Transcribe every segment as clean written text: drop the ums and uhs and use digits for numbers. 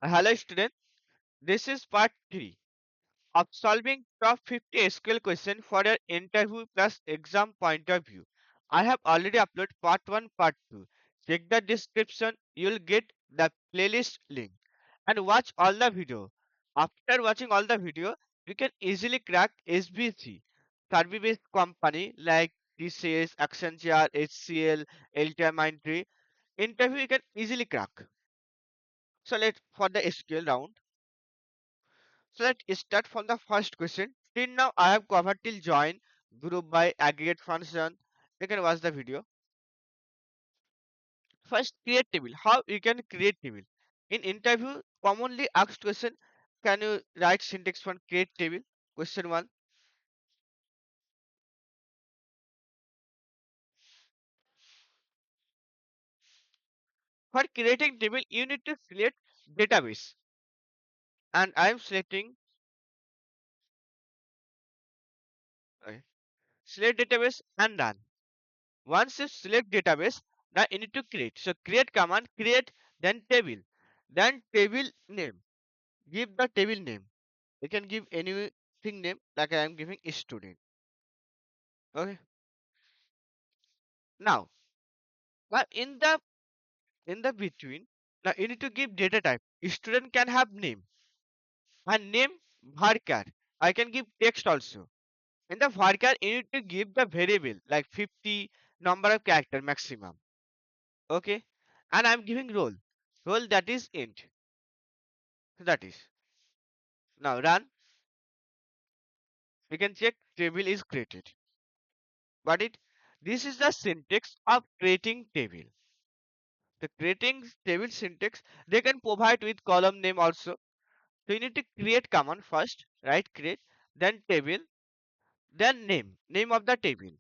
Hello student, this is part 3 of solving top 50 SQL questions for your interview plus exam point of view. I have already uploaded part 1, part 2. Check the description, you'll get the playlist link and watch all the video. After watching all the video, you can easily crack SBC, service-based company like TCS, Accenture, HCL, LTI Mindtree. Interview you can easily crack. So let's for the SQL round. So let's start from the first question. Till now, I have covered till join, group by, aggregate function. You can watch the video. First, create table. How you can create table? In interview, commonly asked question, can you write syntax for create table? Question one. For creating table, you need to select database, and I am selecting uh, select database and run. Once you select database, now you need to create. So create command, create, then table, then table name. Give the table name. You can give anything name like I am giving student. Okay. Now, but in the between, now you need to give data type. Student can have name and name varchar. I can give text also. In the varchar, you need to give the variable like 50 number of character maximum. Okay. And I'm giving role. Role that is int. That is. Now run. We can check table is created. Got it? This is the syntax of creating table. The creating table syntax, they can provide with column name also. So you need to create command first, right? Create, then table, then name of the table,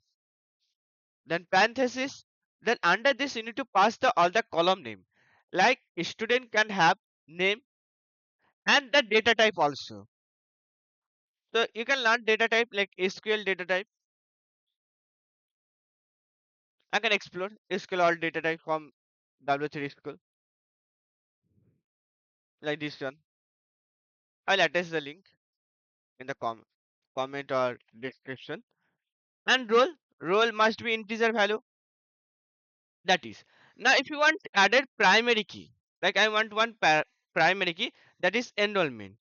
then parenthesis. Then under this you need to pass the all the column name. Like student can have name and the data type also. So you can learn data type like SQL data type. I can explore SQL all data type from W3 school like this one. I'll attach the link in the comment or description. And role must be integer value. That is, now if you want added primary key, like I want one primary key, that is enrollment.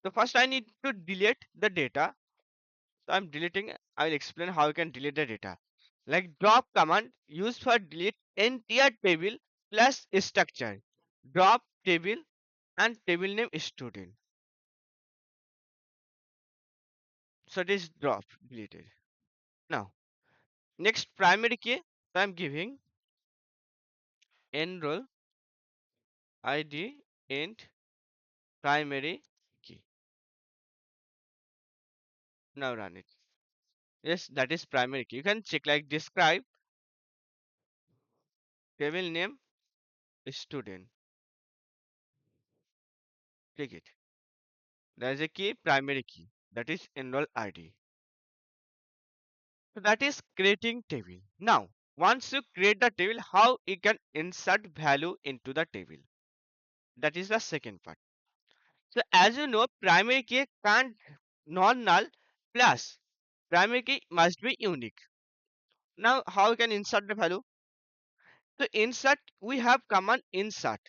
So first I need to delete the data. So I'm deleting. I will explain how you can delete the data. Like drop command used for delete entire table plus structure. Drop table and table name student. So it is drop deleted. Now next primary key. So I'm giving enroll id int primary key. Now run it. Yes, that is primary key. You can check like describe table name student. Click it. There is a key primary key that is enroll ID. So that is creating table. Now, once you create the table, how you can insert value into the table. That is the second part. So as you know, primary key can't non-null plus primary key must be unique. Now, how you can insert the value? So insert, we have command insert,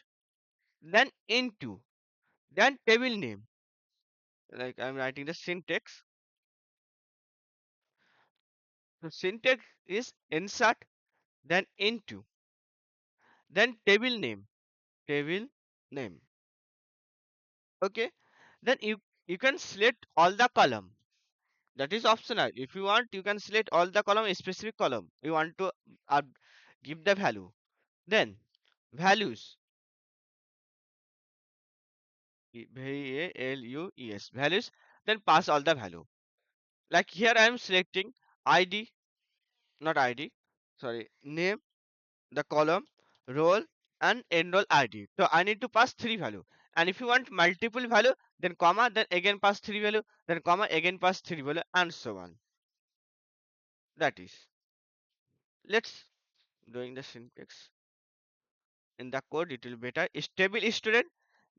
then into, then table name. Like I'm writing the syntax. So syntax is insert, then into, then table name. Okay, then you can select all the column. That is optional. If you want, you can select all the column, a specific column you want to uh, give the value. Then values, values, values. Then pass all the value. Like here, I am selecting ID, not ID. Sorry, name, the column, role, and enroll ID. So I need to pass three value. And if you want multiple value, then comma, then again pass three value, then comma, again pass three value, and so on. That is. Let's doing the syntax in the code. It will be better. Stable student.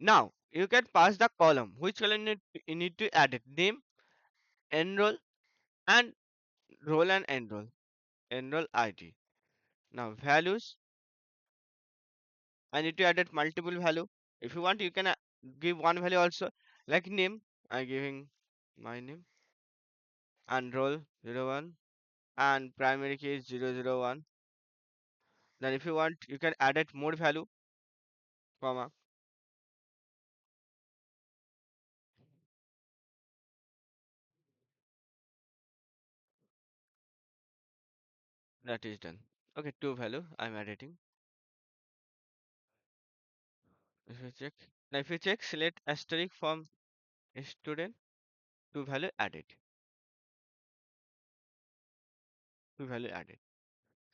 Now you can pass the column. Which column you need to add it? Name, enroll, and roll and enroll ID. Now values, I need to add it multiple value. If you want, you can give one value also. Like name, I'm giving my name, and roll 01, and primary key is 001. Then if you want, you can add it more value, comma. That is done. Okay, two value I'm editing. If you check, now if you check, select asterisk from student, two value added, two value added.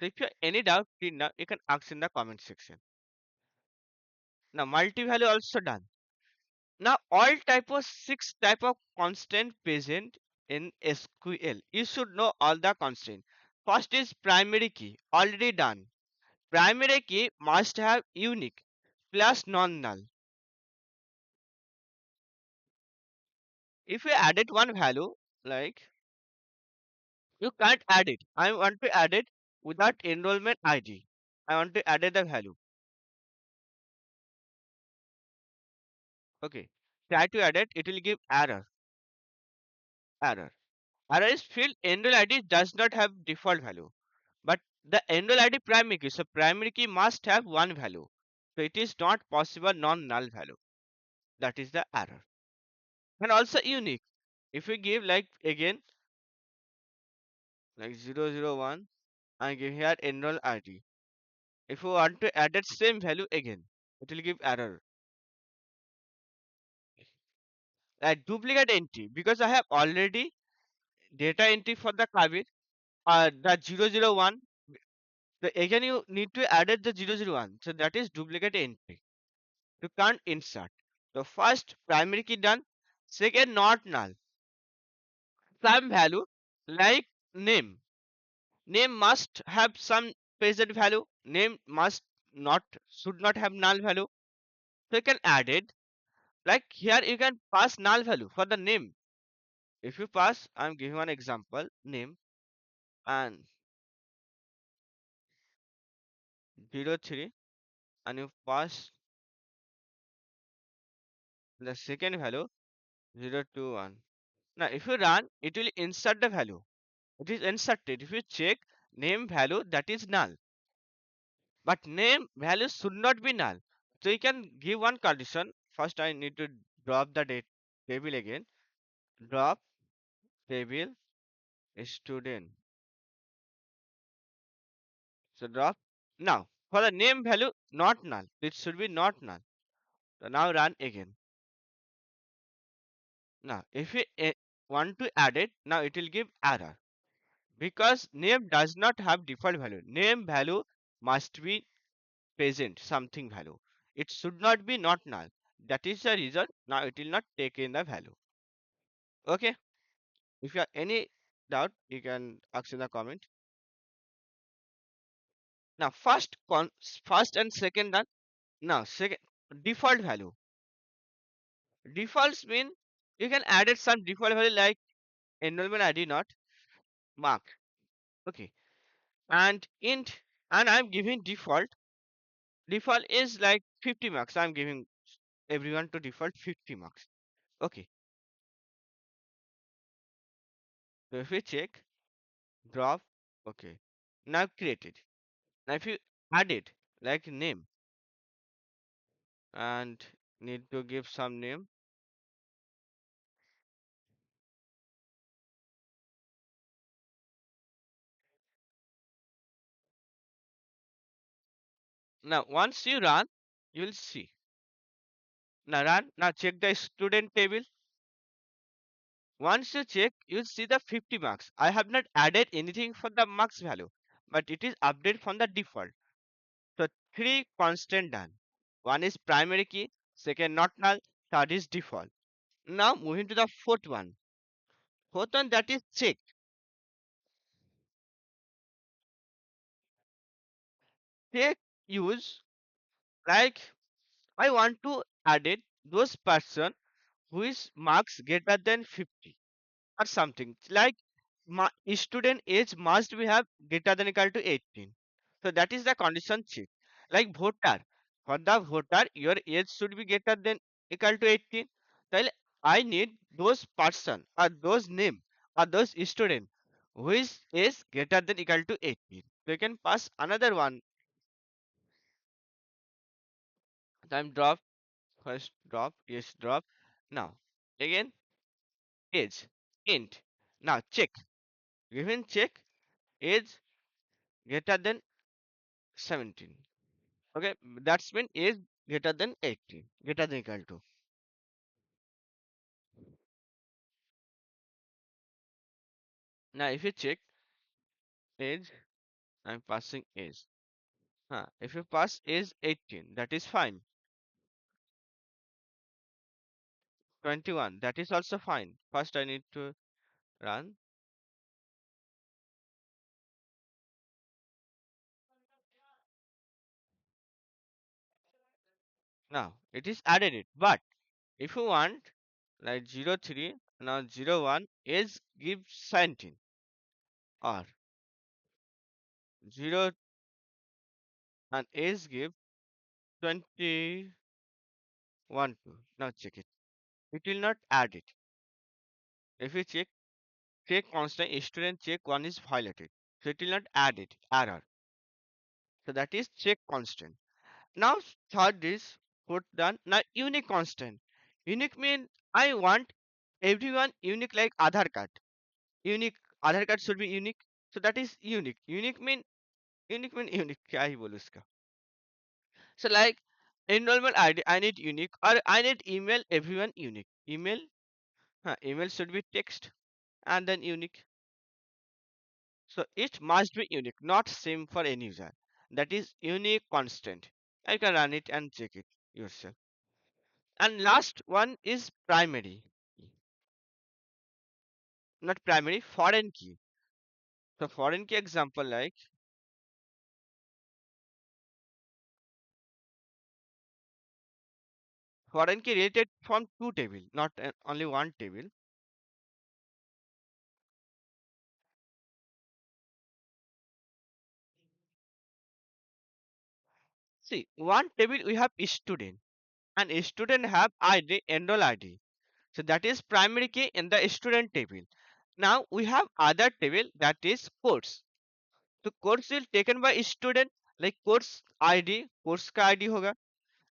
So if you have any doubt, please now you can ask in the comment section. Now multi-value also done. Now all type of six type of constant present in SQL. You should know all the constant. First is primary key, already done. Primary key must have unique plus non-null. If you added one value, like you can't add it. I want to add it without enrollment ID. I want to add the value. Okay. Try to add it, it will give error. Error. Error is field enroll ID does not have default value. But the enroll ID primary key. So primary key must have one value. So it is not possible non-null value. That is the error. And also unique. If we give like again like 001 and give here enroll ID. If you want to add that same value again, it will give error. Duplicate entry because I have already data entry for the cabin. The 001. Again you need to add it the 001. So that is duplicate entry. You can't insert. So first primary key done. Second not null. Some value like name. Name must have some present value. Name must not should not have null value. So you can add it. Like here you can pass null value for the name. If you pass, I'm giving one example, name and 03 and you pass the second value 021. Now if you run, it will insert the value. It is inserted. If you check name value, that is null. But name value should not be null. So you can give one condition. First I need to drop the date table again. Drop table student. So drop. Now for the name value not null. It should be not null. So now run again. Now if you want to add it, now it will give error. Because name does not have default value. Name value must be present something value. It should not be not null. That is the reason now it will not take in the value. Okay. If you have any doubt, you can ask in the comment. Now first and second done. Now second default value. Defaults mean you can add it some default value like enrollment ID not mark. Okay. And int and I'm giving default. Default is like 50 marks. I'm giving everyone to default 50 marks. Okay. So if we check drop, okay. Now created. Now if you add it like name and need to give some name. Now once you run, you will see. Now run. Now check the student table. Once you check, you'll see the 50 marks. I have not added anything for the marks value, but it is updated from the default. So three constant done. One is primary key, second not null, third is default. Now moving to the fourth one. Fourth one that is check. Check use like I want to add it those person who is marks greater than 50 or something like student age must be have greater than equal to 18. So that is the condition check. Like voter, for the voter your age should be greater than equal to 18. Then I need those person or those name or those student who is age greater than equal to 18. So you can pass another one. Time drop, first drop, yes drop. Now again age int. Now check, given check age greater than 17. Okay, that's mean age greater than 18, greater than equal to. Now if you check age, I'm passing age. If you pass age 18, that is fine. 21, that is also fine. First I need to run. Now it is added it. But if you want like 03, now 01, age give 17 or 0 and age give 21 2. Now check it. It will not add it. If you check constant student check one is violated. So it will not add it. Error. So that is check constant. Now third is put done. Now unique constant. Unique mean I want everyone unique like Aadhaar card. Unique Aadhaar card should be unique. So that is unique. Unique mean unique. क्या ही बोलूं इसका? So like enrollment ID I need unique or I need email everyone unique. Email should be text and then unique. So it must be unique, not same for any user. That is unique constant. You can run it and check it yourself. And last one is primary, not primary, foreign key. So foreign key example like foreign key related from two table, not only one table. See, one table we have student and student have ID, enroll ID. So that is primary key in the student table. Now we have other table that is course. तो course will taken by student like course id course का id होगा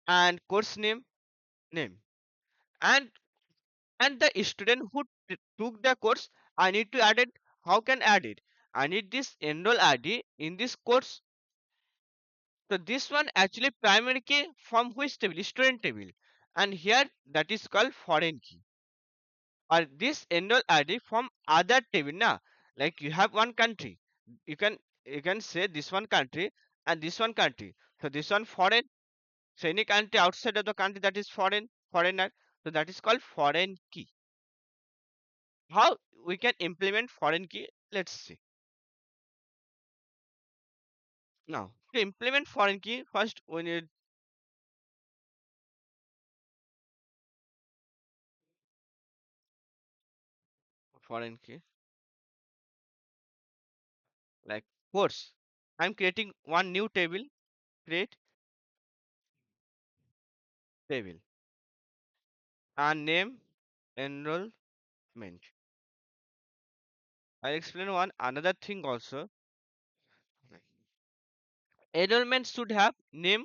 and course name and the student who took the course I need to add it. How can add it? I need this enroll id in this course. So this one actually primary key from which table? Student table. And here that is called foreign key or this enroll id from other table na. Like you have one country, you can say this one country and this one country. So this one foreign. So any country outside of the country that is foreigner. So that is called foreign key. How we can implement foreign key? Let's see. Now to implement foreign key, first we need foreign key like course. I'm creating one new table. Create table and name enrollment. I'll explain one another thing also. Enrollment should have name.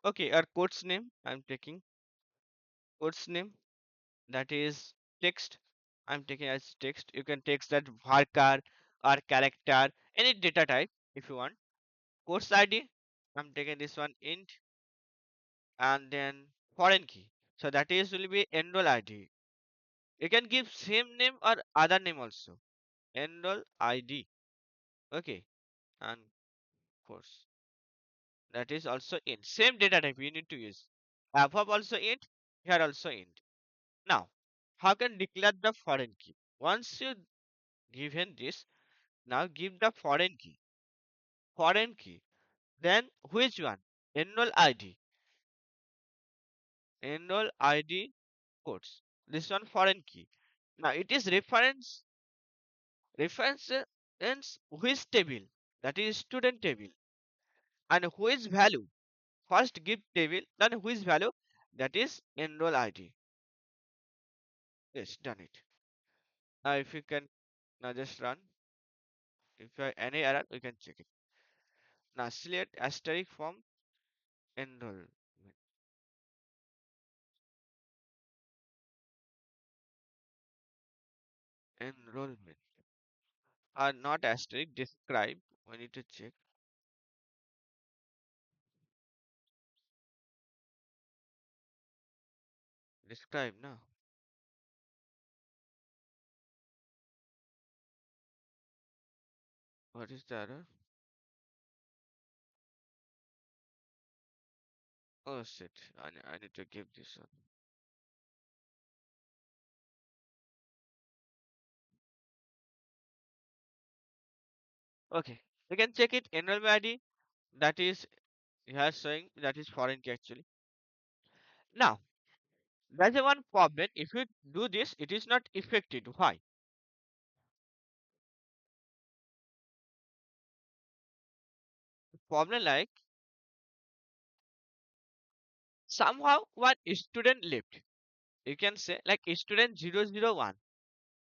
Okay, or course name. I'm taking course name that is text. I'm taking as text. You can text that varchar or character, any data type if you want. Course ID. I'm taking this one int and then foreign key. So that is will be enroll ID. You can give same name or other name also. Enroll ID. Okay, and course. That is also int. Same data type you need to use. Above also int, here also int. Now, how can declare the foreign key? Once you given this, now give the foreign key. Foreign key. Then which one? Enroll ID. enroll ID codes. This one foreign key. Now it is reference which table, that is student table, and which value. First give table, then which value, that is enroll ID. Yes, done it. Now if you can now just run. If you have any error, we can check it. Now select asterisk from enrollment. Enrollment. Not asterisk, describe. We need to check. Describe now. What is the error? Oh shit. I need to give this one. Okay. You can check it. Enrollment ID. That is here showing that is foreign key actually. Now, there's a one problem. If you do this, it is not effective. Why? Problem like somehow one student left. You can say like student 001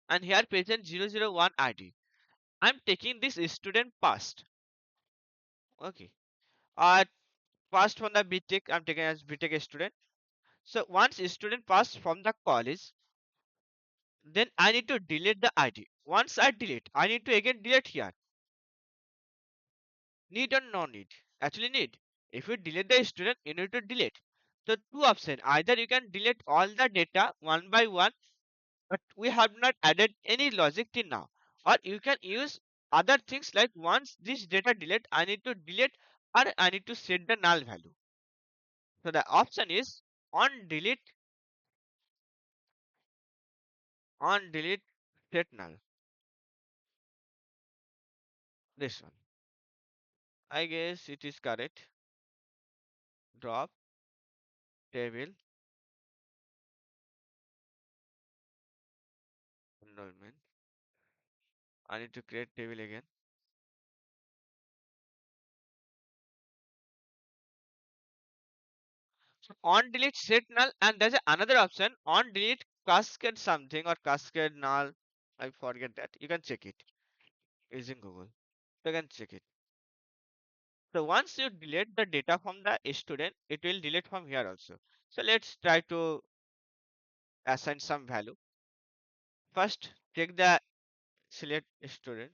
and here present 001 ID. I'm taking this student past. Okay. Uh Past from the BTech, I'm taking as BTech student. So once student passed from the college, then I need to delete the ID. Once I delete, I need to again delete here. Need or no need? Actually need. If you delete the student, you need to delete. So two options. Either you can delete all the data one by one, but we have not added any logic till now. Or you can use other things like once this data delete, I need to delete or I need to set the null value. So the option is on delete set null. This one. I guess it is correct. Drop table enrollment. I need to create table again. So on delete set null and there's another option on delete cascade something or cascade null. I forget that. You can check it using Google. You can check it. So once you delete the data from the student, it will delete from here also. So let's try to assign some value. First, take the select student.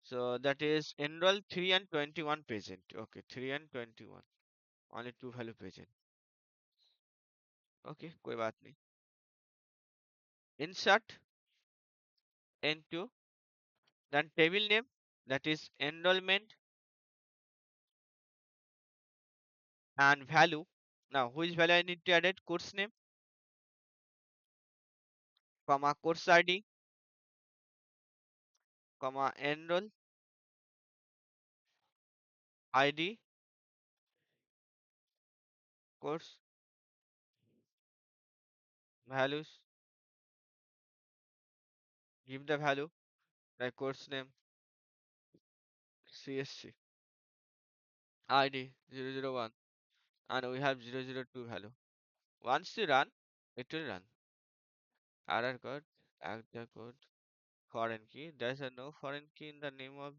So that is enroll 3 and 21 present. Okay, 3 and 21. Only two value present. Okay, कोई बात नहीं. Insert into then table name, that is enrollment and value. Now which value I need to add it? Course name, comma course ID, comma enroll ID, course values. Give the value like course name, CSC, ID 001, and we have 002 value. Once you run, it will run. Error code, add the code, foreign key. There's a no foreign key in the name of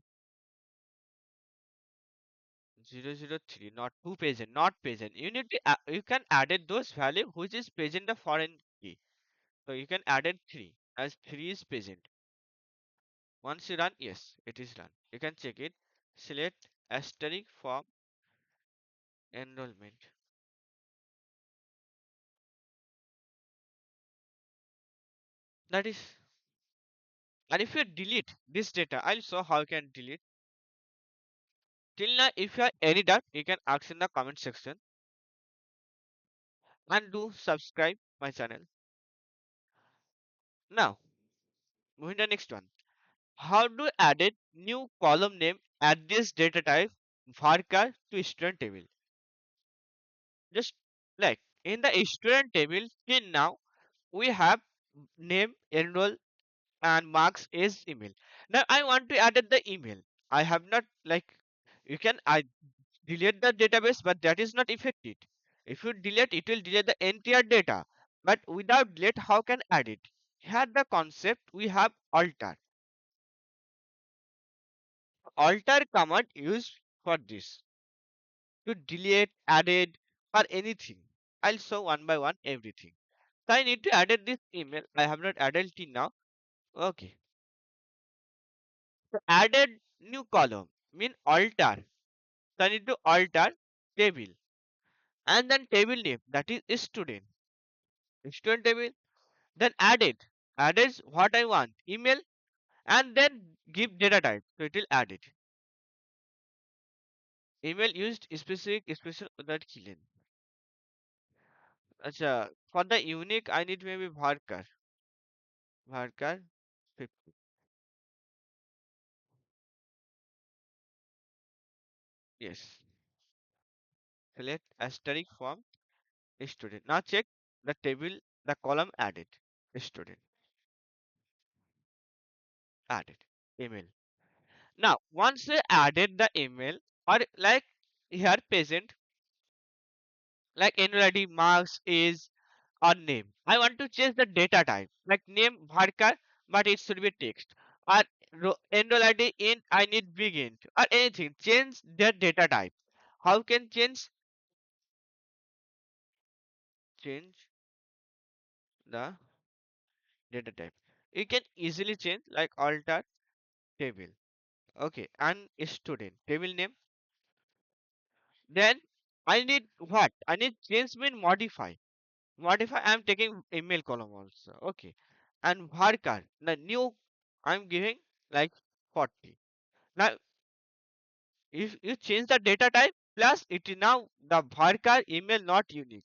003, not two present, not present. You need to you can added those value which is present the foreign key. So you can added three as three is present. Once you run, yes, it is run. You can check it. Select asterisk from enrollment. That is, and if you delete this data, I'll show how you can delete. Till now, if you have any doubt, you can ask in the comment section and do subscribe my channel. Now, moving to the next one. How to add a new column name at this data type varchar to student table. Just like in the student table, till now we have name, enroll, and marks is email. Now I want to add the email. I have not like you can I delete the database, but that is not effective. If you delete, it will delete the entire data. But without delete, how can add it? Here the concept we have alter. Alter command used for this to delete, added, or anything. I'll show one by one everything. So I need to add this email. I have not added till now. Okay. So added new column mean alter. So I need to alter table and then table name that is student. Student table. Then added. Added is what I want. Email and then give data type. So it will add it. Email used specific special that killing. Acha, for the unique I need maybe varchar. Varchar 50. Yes. Select asterisk from student. Now check the table, the column added. Student added. Email. Now once we added the email or like here present like annuality marks is or name. I want to change the data type like name varchar, but it should be text or enroll ID in I need begin or anything. Change the data type. How can change the data type? You can easily change like alter table. Okay, and student table name. Then I need what? I need change mean modify. Modify. I'm taking email column also. Okay, and varchar the new I'm giving like 40. Now if you change the data type plus it is now the varchar email not unique.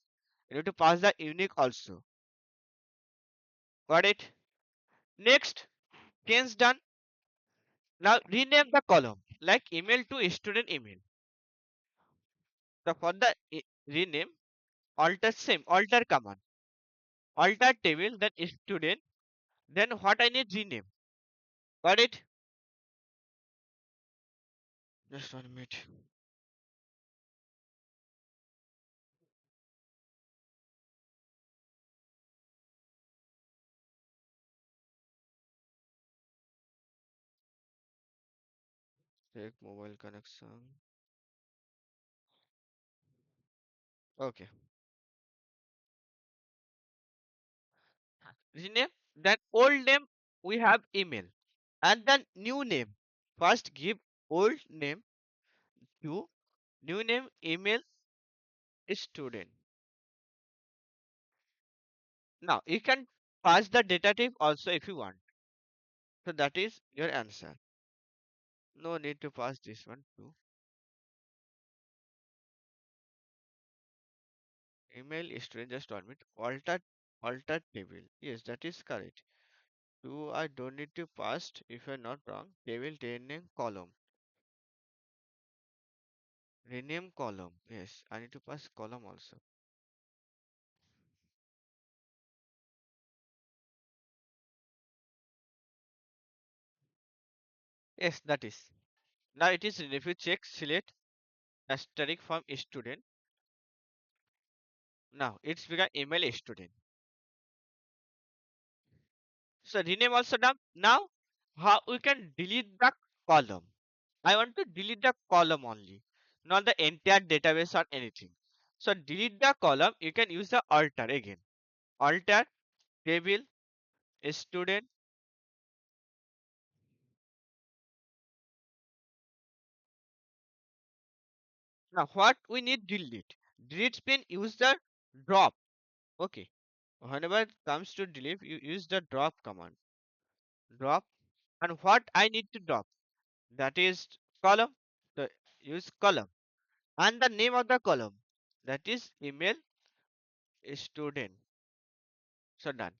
You need to pass the unique also. Got it? Next, change done. Now rename the column like email to student email. So for the rename, alter same alter command. Alter table then student. Then what I need rename. Got it? Just 1 minute. Check mobile connection. Okay. Rename. Then old name we have email. And then new name. First give old name to new name email student. Now you can pass the data type also if you want. So that is your answer. No need to pass this one too. Email student just 1 minute. Alter table. Yes, that is correct. Two I don't need to pass if you're not wrong. Table rename column. Rename column. Yes, I need to pass column also. Yes, that is. Now it is if you check select asterisk from student. Now it's become email student. So rename also done. Now how we can delete the column. I want to delete the column only, not the entire database or anything. So delete the column. You can use the alter again. Alter table student. Now what we need delete? Delete mean use the drop. Okay. Whenever it comes to delete, you use the drop command. Drop. And what I need to drop? That is column. So use column. And the name of the column. That is email student. So done.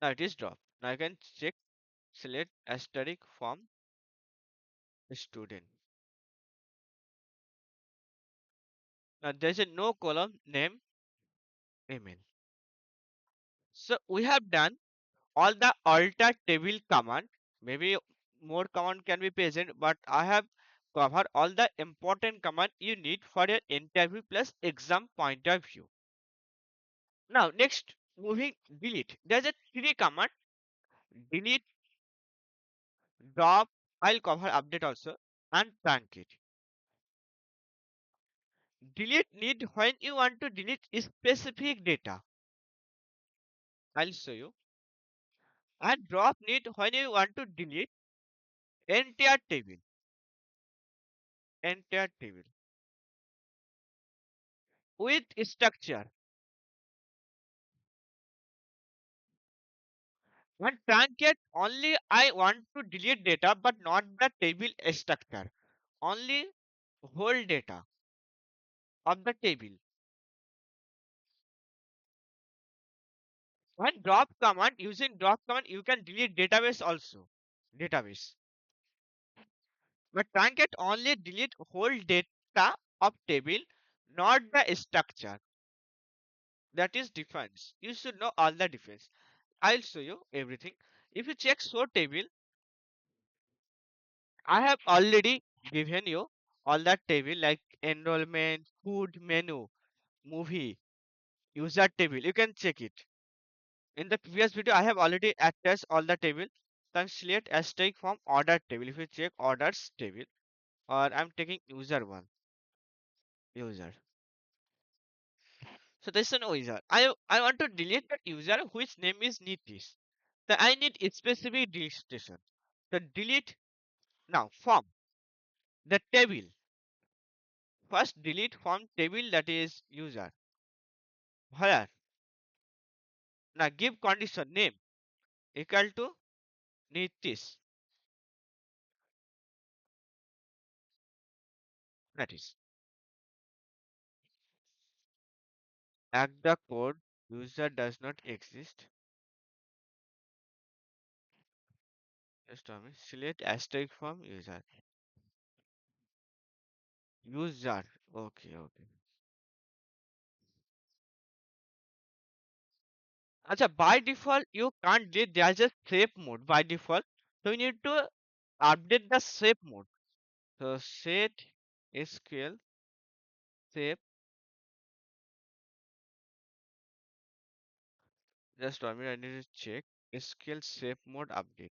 Now it is drop. Now I can check select asterisk from student. Now there's a no column name email. So we have done all the alter table command. Maybe more command can be present, but I have covered all the important command you need for your interview plus exam point of view. Now next, moving delete. There's a three command: delete, drop. I'll cover update also, and truncate. Delete need when you want to delete specific data. I'll show you. And drop need when you want to delete entire table. Entire table with structure. And truncate only I want to delete data but not the table structure. Only whole data of the table. When drop command, using drop command, you can delete database also. Database. But truncate only delete whole data of table, not the structure. That is difference. You should know all the difference. I'll show you everything. If you check show table, I have already given you all that table like enrollment, food menu, movie, user table. You can check it. In the previous video, I have already attached all the table. So I'm select asterisk from order table. If you check orders table, or I'm taking user one, user. So this is no user. I want to delete that user whose name is Nitish. So I need a specific deletion. So delete now from the table. First delete from table, that is user. Where now give condition name equal to Nitish. That is act the code user does not exist. Just a minute. Select asterisk from user. User. Okay, okay. Acha, by default you can't delete. There's a safe mode by default. So you need to update the safe mode. So set SQL safe. Just a minute. I need to check SQL safe mode update.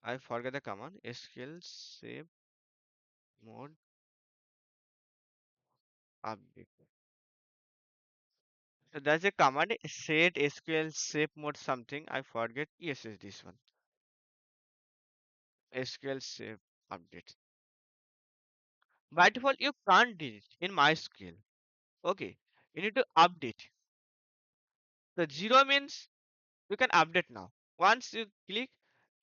I forget the command. SQL safe mode update. So there's a command set SQL safe mode something. I forget. Yes, is this one. SQL safe update. By default, you can't delete in MySQL. Okay, you need to update. The zero means you can update now. Once you click,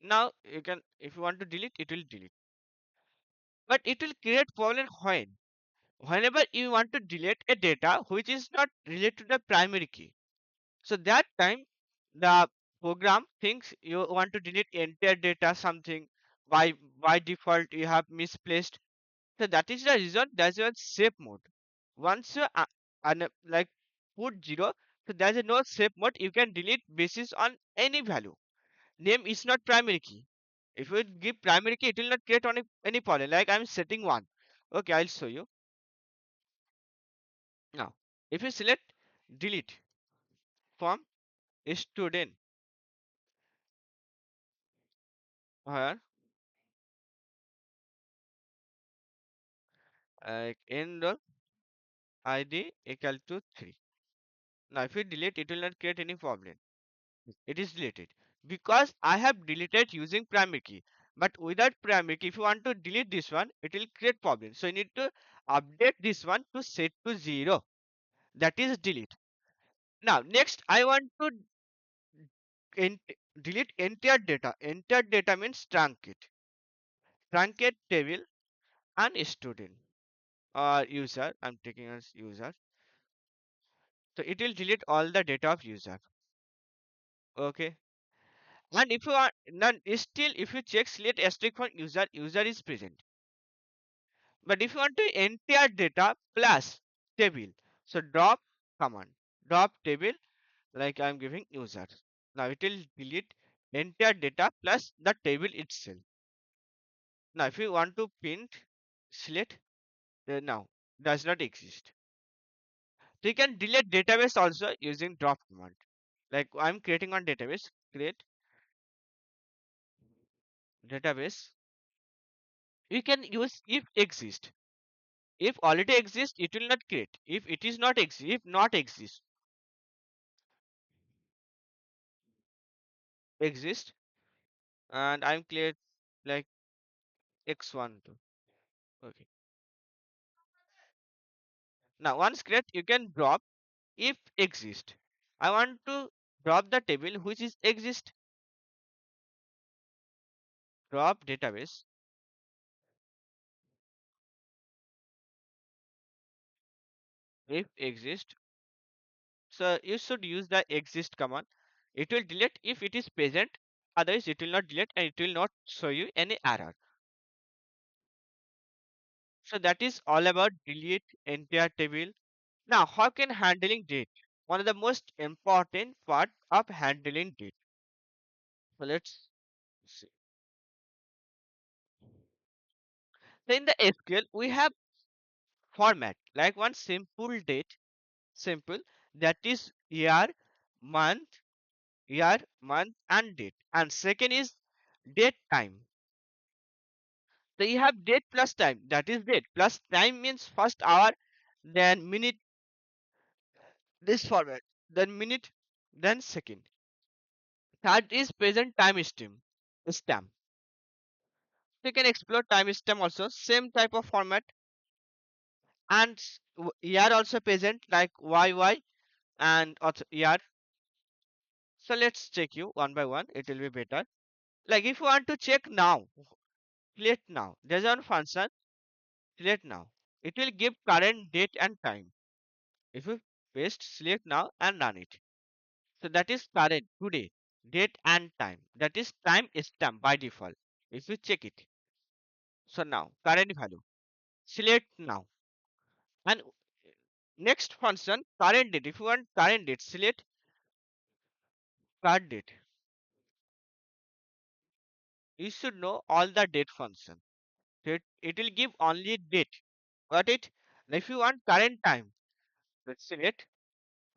now you can, if you want to delete, it will delete. But it will create problem whenever you want to delete a data which is not related to the primary key. So that time the program thinks you want to delete entire data something by default you have misplaced. So that is the reason there's a safe mode. Once you like put zero, so there's a no safe mode. You can delete basis on any value. Name is not primary key. If you give primary key, it will not create any problem. Like I'm setting one. Okay, I'll show you now. If you select delete from student here, enroll ID equal to 3. Now if you delete, it will not create any problem. It is deleted because I have deleted using primary key. But without primary key, if you want to delete this one, it will create problem. So you need to update this one to set to 0. That is delete. Now next, I want to ent- delete entire data. Entire data means truncate. Truncate table and student or user. I'm taking as user. So it will delete all the data of user. Okay. And if you are none still, if you check select asterisk for user, user is present. But if you want to entire data plus table, so drop command, drop table, like I'm giving user. Now it will delete entire data plus the table itself. Now if you want to print, select, now does not exist. So you can delete database also using drop command. Like I'm creating one database, create database. You can use if exist. If already exists, it will not create. If it is not exist, if not exist, exist, and I'm clear like x1 too. Okay. Now once create, you can drop if exist. I want to drop the table which is exist. Drop database if exist. So you should use the exist command. It will delete if it is present. Otherwise, it will not delete and it will not show you any error. So that is all about delete entire table. Now, how can handling date? One of the most important part of handling date. So let's see. So in the SQL, we have format like one simple date, simple, that is month, year, month, and date. And second is date time. So you have date plus time, that is date plus time means first hour, then minute, this format, then minute, then second. Third is present time stamp. You can explore time stamp also, same type of format, and year also present like YY and also year. So let's check you one by one, it will be better. Like if you want to check now, select now. There's one function, select now. It will give current date and time. If you paste select now and run it. So that is current today, date and time. That is time stamp by default. If you check it. So now current value. Select now. And next function current date. If you want current date, select current date. You should know all the date function. It will give only date. Got it? Now if you want current time, let's select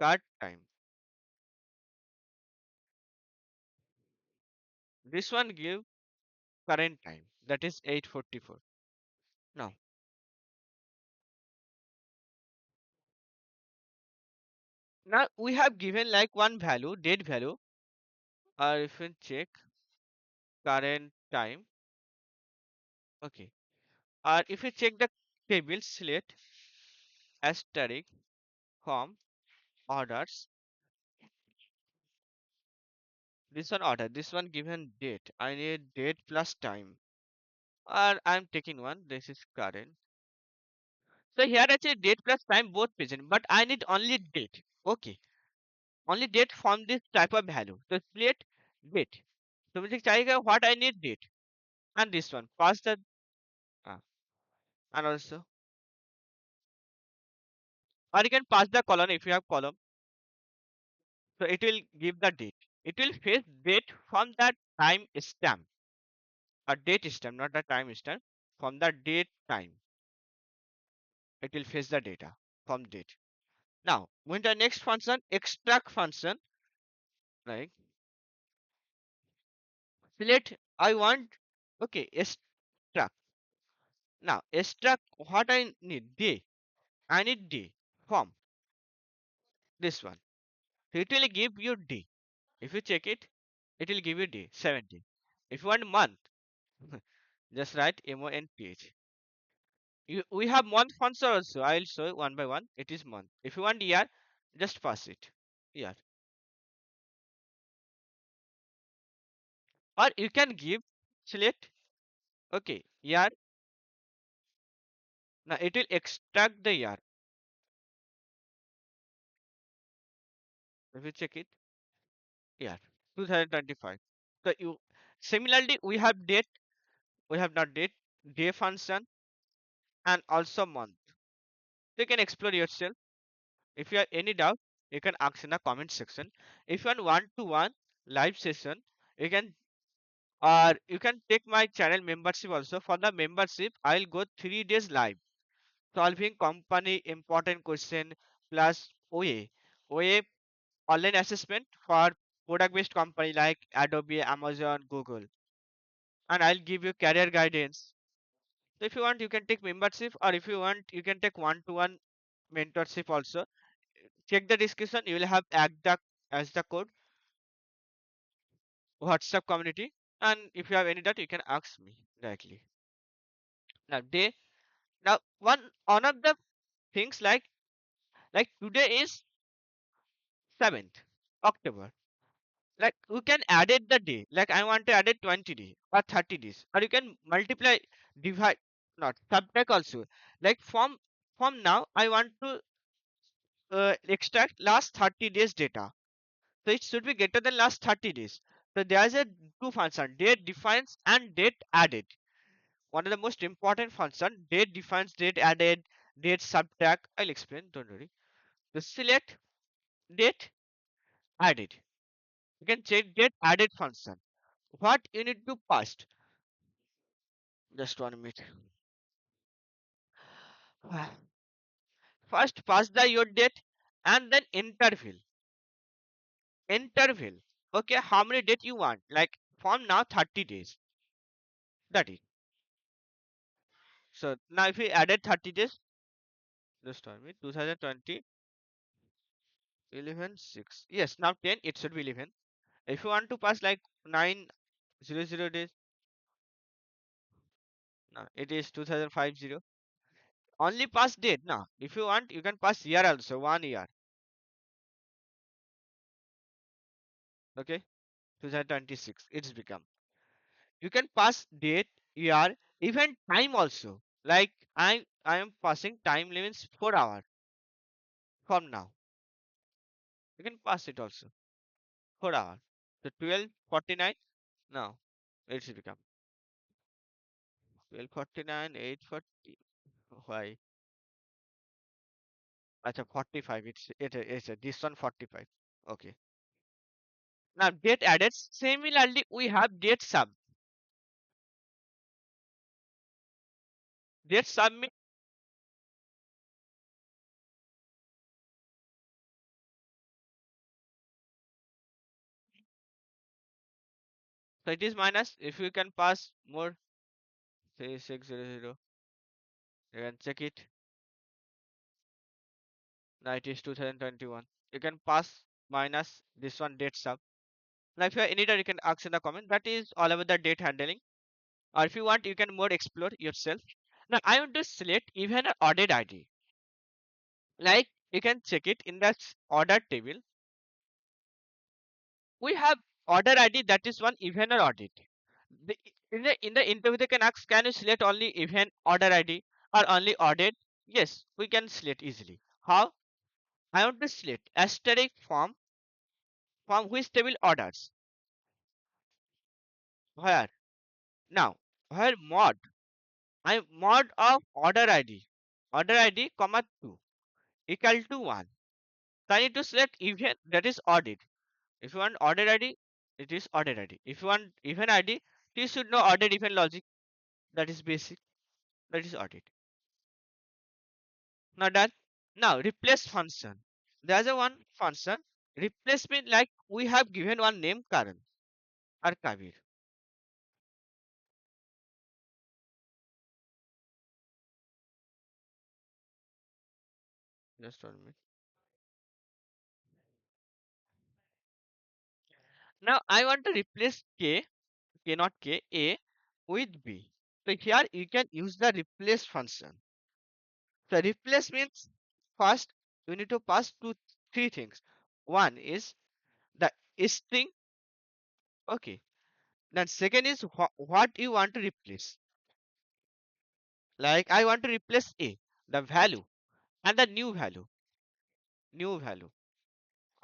current time. This one give current time. That is 8:44. Now, now we have given like one value, date value, or if you check current time, okay. Or if you check the table, select asterisk from orders. This one order, this one given date. I need date plus time. Or I'm taking one. This is current. So here actually date plus time both present, but I need only date. Okay, only date from this type of value. So select date. So मुझे चाहिए what I need date and this one pass the uh, and also, or you can pass the column if you have column. So it will give the date. It will fetch date from that time stamp, a date stamp, not the time stamp. From the date time, it will fetch the data from date. Now, when the next function, extract function, like select, I want, okay, extract. Now, extract what I need, day. I need day from this one. So it will give you day. If you check it, it will give you day, 70. If you want month, just write month. We have month function also. I will show you one by one. It is month. If you want year, just pass it. Year. Or you can give select. Okay, year. Now it will extract the year. If you check it, year 2025. So you similarly we have date. We have not date day function. and also month. You can explore yourself. If you have any doubt, you can ask in the comment section. If you want one-to-one live session, you can or you can take my channel membership also. For the membership, I'll go 3 days live solving company important question plus OA online assessment for product based company like Adobe, Amazon, Google, and I'll give you career guidance. So if you want, you can take membership, or if you want, you can take one-to-one mentorship also. Check the description. You will have add the as the code WhatsApp community, and if you have any doubt, you can ask me directly. Now they now one of the things like today is 7th October. Like you can add it the day. Like I want to add it 20 days or 30 days, or you can multiply, divide, not subtract also. Like from now, I want to extract last 30 days data. So it should be greater than last 30 days. So there's a two function, date defines and date added. One of the most important function, date defines, date added, date subtract. I'll explain, don't worry. The select date added. You can check date added function. What you need to pass? Just 1 minute. First pass the your date and then interval. Interval. Okay, how many date you want? Like from now 30 days. That is. So now if we added 30 days, just tell me 2020 11 6. Yes, now 10 it should be 11. If you want to pass like 900 days, no, it is 2050. Only pass date now. If you want, you can pass year also, 1 year. Okay, 2026. It's become. You can pass date, year, even time also. Like I am passing time limits 4 hours from now. You can pass it also 4 hours. So 12:49 now. It should become 12:49 8:40. Why? Acha 45. It's this one 45. Okay. Now date added. Similarly, we have date sub. Date submit. So it is minus. If you can pass more, say 600, you can check it. Now it is 2021. You can pass minus this one date sub. Now if you are any doubt, you can ask in the comment. That is all about the date handling. Or if you want, you can more explore yourself. Now I want to select even an audit ID. Like you can check it in the order table. We have order ID, that is one event or audit. The, in the interview they can ask, can you select only event order ID or only audit? Yes, we can select easily. How? I want to select asterisk from which table orders. Where? Now, where mod? I mod of order ID comma 2 equal to 1. So I need to select event, that is audit. If you want order ID, it is order ID. If you want event ID, you should know order event logic. That is basic. That is audit. Now done. Now replace function. There's a one function. Replacement, like we have given one name Karan or Kabir. Just 1 minute. Now I want to replace K not K, A with B. So here you can use the replace function. So replace means first you need to pass two three things. One is the string. Okay. Then second is what you want to replace. Like I want to replace A, the value, and the new value,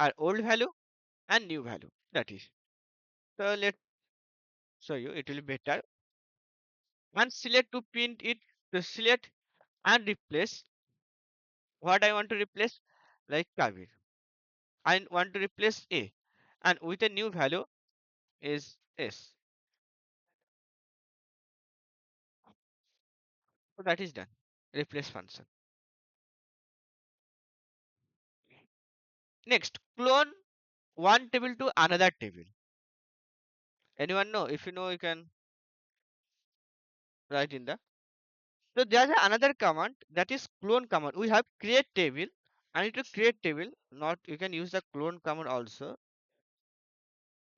or old value and new value. That is. So let's show you. It will be better. And select to print it. To select. and replace what I want to replace, like Kabir. I want to replace A, and with a new value is S. So that is done. Replace function. Next, clone one table to another table. Anyone know? If you know, you can write in the. So there's another command that is clone command. We have create table. I need to create table. Not you can use the clone command also.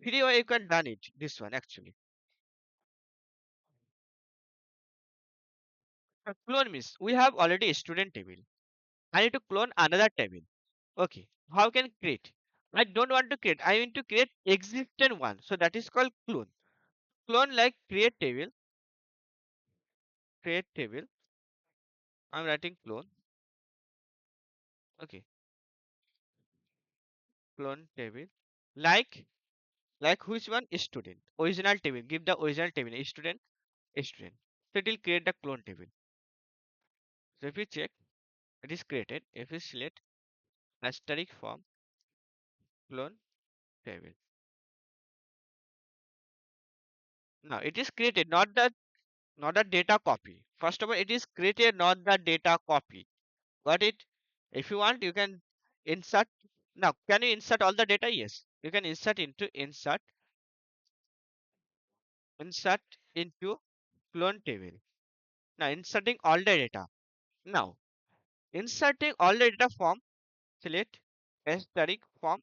Free way you can done it. This one actually. Clone means we have already a student table. I need to clone another table. Okay. How can create? I don't want to create. I want to create existing one. So that is called clone. Clone like create table. Create table. I'm writing clone. Okay. Clone table. Like which one? Student. Original table. Give the original table. Student. Student. So it will create the clone table. So if you check, it is created. If you select asterisk form clone table. Now it is created, not the data copy. First of all, it is created, not the data copy. Got it? If you want, you can insert. Now, can you insert all the data? Yes. You can insert into clone table. Now, inserting all the data. Now, inserting all the data from select asterisk from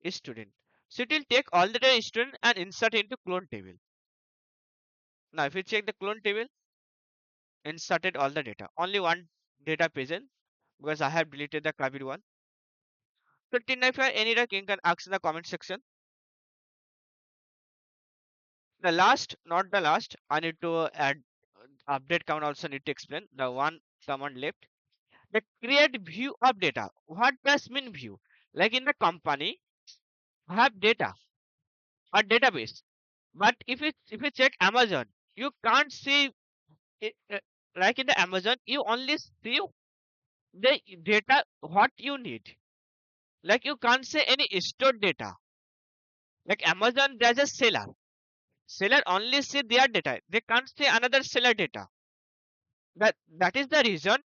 student. So it will take all the data student and insert into clone table. Now, if you check the clone table, inserted all the data. Only one data present because I have deleted the Kabir one. So, Tina, if you have any doubt, you can ask in the comment section. The last, not the last, I need to add update command also need to explain. The one command left. The create view of data. What does mean view? Like in the company, have data or database. But if you check Amazon, you can't see it, like in the Amazon, you only see the data what you need. Like you can't say any stored data. Like Amazon, there's a seller. Seller only see their data. They can't see another seller data. That is the reason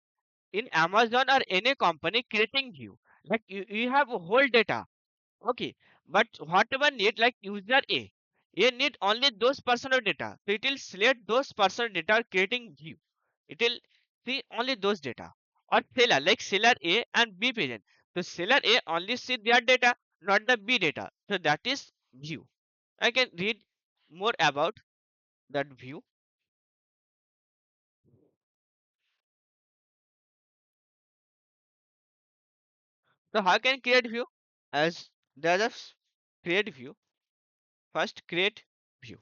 in Amazon or any company creating view. Like you have a whole data. Okay. But whatever need like user A need only those personal data. So it will select those personal data creating view. It will see only those data. Or seller, like seller A and B present. So seller A only see their data, not the B data. So that is view. I can read more about that view. So how can create view? As there's a create view. First create view.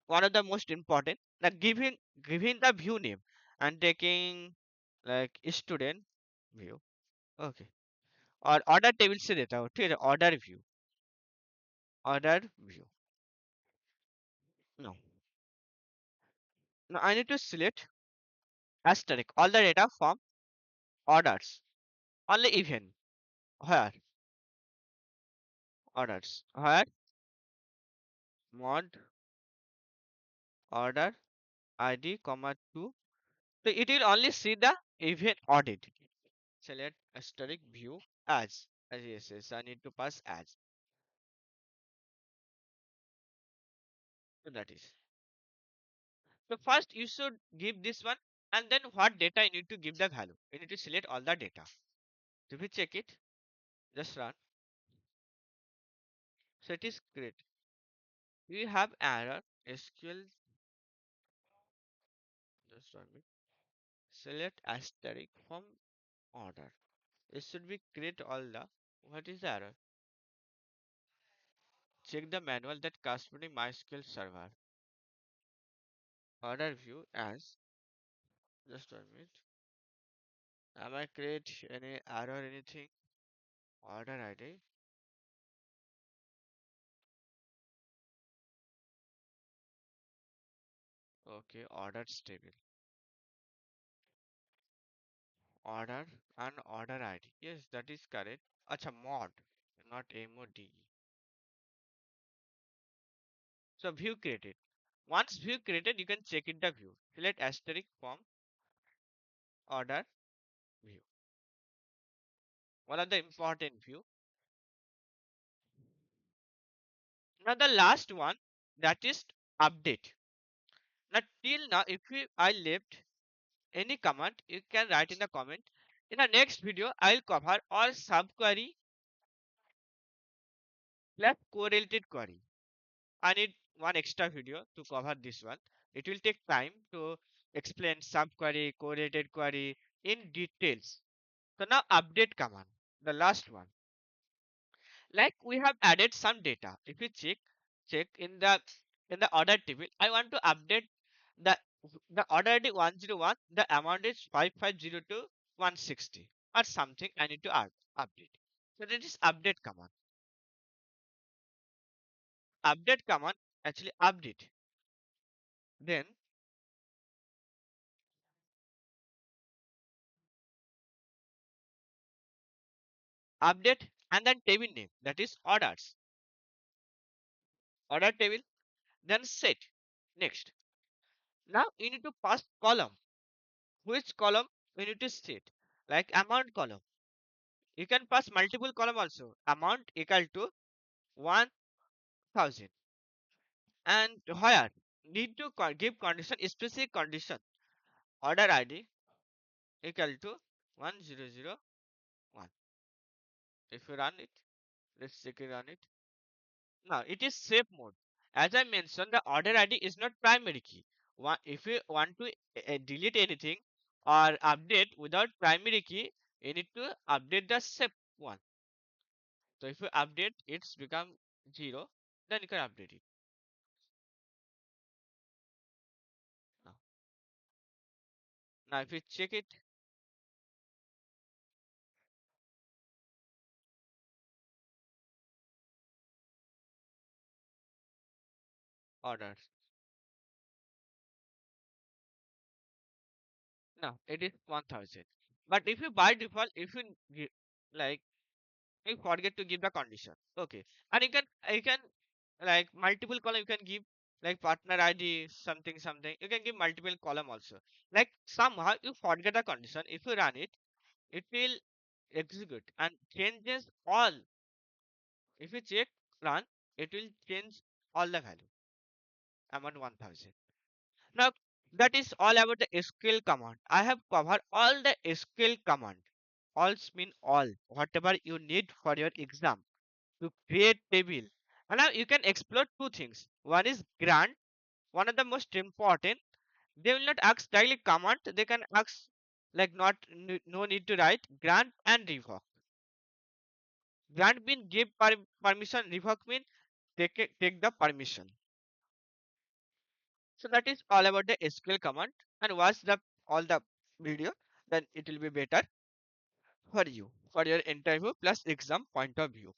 One of the most important. Now giving the view name and taking like student view. Okay. Or order table से देता हूँ ठीक है order view. No. Now I need to select asterisk all the data from orders. Only even where orders where mod order id comma 2. So it will only see the event audit. Select asterisk view as yes, I need to pass as. So that is. So first you should give this one and then what data you need to give the value. You need to select all the data. So if you check it, just run. So it is great. You have error SQL just run it. Select asterisk from order. It should be create all the what is the error? Check the manual that Capgemini MySQL server. Order view as just 1 minute. Am I create any error anything? Order ID. Okay, orders table. Order and order ID. Yes, that is correct. Acha, mod, not MOD. So view created. Once view created, you can check in the view. Select asterisk from order view. One of the important view. Now the last one, that is update. Now till now, if I left any command, you can write in the comment. In the next video, I'll cover all subquery plus correlated query. I need one extra video to cover this one. It will take time to explain subquery, correlated query in details. So now update command, the last one. Like we have added some data. If you check in the order table, I want to update the order ID 101. The amount is 5502 160 or something. I need to add update. So that is update command. Update command actually update. Then update and then table name, that is orders. Order table. Then set. Next. Now you need to pass column. Which column we need to set? Like amount column. You can pass multiple column also. Amount equal to 1000. And where need to give condition, specific condition. Order ID equal to 1001. If you run it, let's check it on it. Now it is safe mode. As I mentioned, the order ID is not primary key. If you want to delete anything or update without primary key, you need to update the safe one. So if you update, it's become 0, then you can update it. Now, now if you check it, orders. Now it is 1000. But if you by default, if you like, you forget to give the condition. Okay. And you can like multiple column you can give, like partner ID something something. You can give multiple column also. Like somehow you forget the condition. If you run it, it will execute and changes all. If you check run, it will change all the value amount 1000. Now that is all about the SQL command. I have covered all the SQL command. All mean all. Whatever you need for your exam to create table. And now you can explore two things. One is grant, one of the most important. They will not ask directly command. They can ask like not no need to write grant and revoke. Grant mean give permission. Revoke mean take the permission. So that is all about the SQL command. And watch the all the video. Then it will be better for you for your interview plus exam point of view.